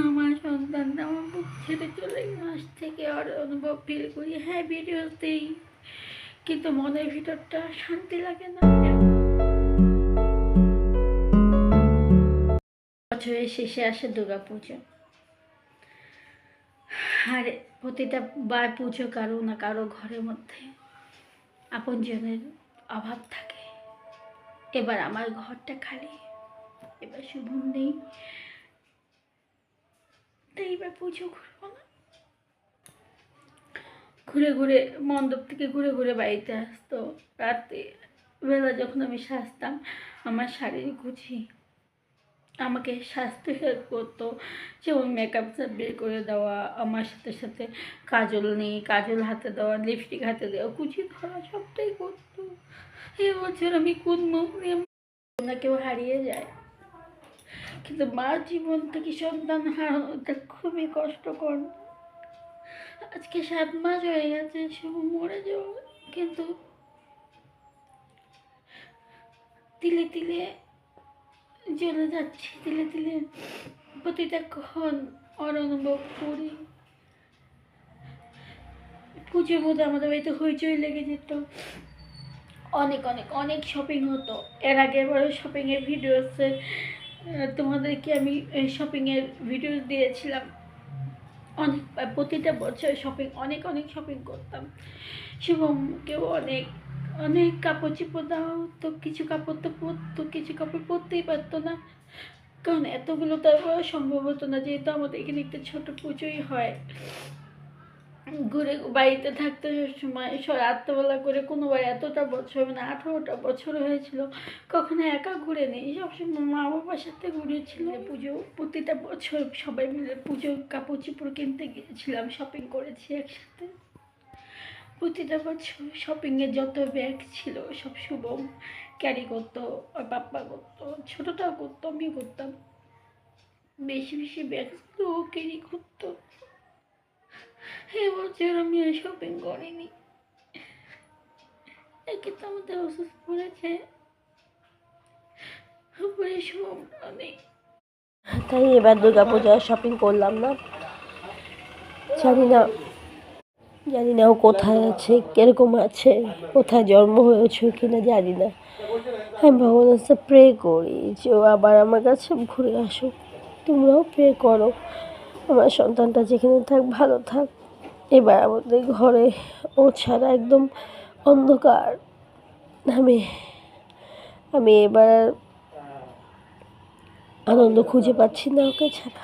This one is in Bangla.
আমার সন্তানটা আমার বুক ছেড়ে চলে গেল। আজ থেকে আর অনুভব ফিল করি, হ্যাঁ ভিডিওতেই, কিন্তু মনের ভিতরটা শান্তি লাগে না। বছরের শেষে আসে দুর্গাপুজো, আর প্রতিটা বার পুজো কারো না কারো ঘরের মধ্যে আপনজনের অভাব থাকে। এবার আমার ঘরটা খালি, এবার শুভম নেই, তাই এবার পুজো করবো না। ঘুরে ঘুরে মণ্ডপ থেকে ঘুরে ঘুরে বাড়িতে আসতো। রাতে বেলা যখন আমি সাজতাম, আমার শাড়ির গুছি আমাকে সাজতে হেল্প করতো, যেমন মেকআপ বের করে দেওয়া, আমার সাথে সাথে কাজল নেই কাজল হাতে দেওয়া, লিপস্টিক হাতে দেওয়া, কুচি ধরা, সবটাই করতো। এবছর আমি কোন মুখ নিয়ে না কেউ হারিয়ে যায়, কিন্তু মার জীবন থেকে সন্তান হারানোটা খুবই কষ্টকর। আজকে 7 মাস হয়ে গেছে শুভ মরে যাওয়া, কিন্তু তিলে তিলে জ্বলে যাচ্ছি, তিলে তিলে প্রতিটা ক্ষণ অনুভব করি। পুজোর মধ্যে আমাদের বাড়িতে হইচই লেগে যেত, অনেক অনেক অনেক শপিং হতো। এর আগের বারও শপিংয়ের ভিডিওসে তোমাদেরকে আমি শপিংয়ের ভিডিও দিয়েছিলাম। অনেক প্রতিটা বছর শপিং অনেক অনেক শপিং করতাম। শুভমকেও অনেক অনেক কাপড় চোপড় দেওয়া হতো, কিছু কাপড় তো পরতো, কিছু কাপড় পরতেই পারতো না, কারণ এতগুলো তারপর সম্ভব হতো না, যেহেতু আমাদের এখানে একটা ছোট পুজোই হয়। ঘুরে বাড়িতে থাকতে সময় রাত্রেবেলা করে কোনোবার এতটা বছর, মানে 18টা বছর হয়েছিল, কখনো একা ঘুরে নেই, সবসময় মা বাবার সাথে ঘুরেছিল। পুজো প্রতিটা বছর সবাই মিলে পুজোর কাপড় চোপড় কিনতে গিয়েছিলাম, শপিং করেছি একসাথে। প্রতিটা বছর শপিংয়ের যত ব্যাগ ছিল সব শুভম ক্যারি করতো, আর পাপ্পা করতো, ছোটোটাও করতো, আমিও করতাম। বেশি বেশি ব্যাগগুলো ও ক্যারি করতো। এবছর আমি আর শপিং করিনি, একে তো আমাদের অসুস্থ পড়েছে, অনেক, তাই এবার দুর্গাপূজায় শপিং করলাম না। জানি না ও কোথায় আছে, কিরকম আছে, কোথায় জন্ম হয়েছে কিনা জানি না। আমি ভগবানের কাছে প্রে করি যে ও আবার আমার কাছে ঘুরে আসুক। তোমরাও প্রে করো আমার সন্তানটা যেখানে থাক ভালো থাক। এবার আমাদের ঘরে ও ছাড়া একদম অন্ধকার। আমি এবার আনন্দ খুঁজে পাচ্ছি না ওকে ছাড়া।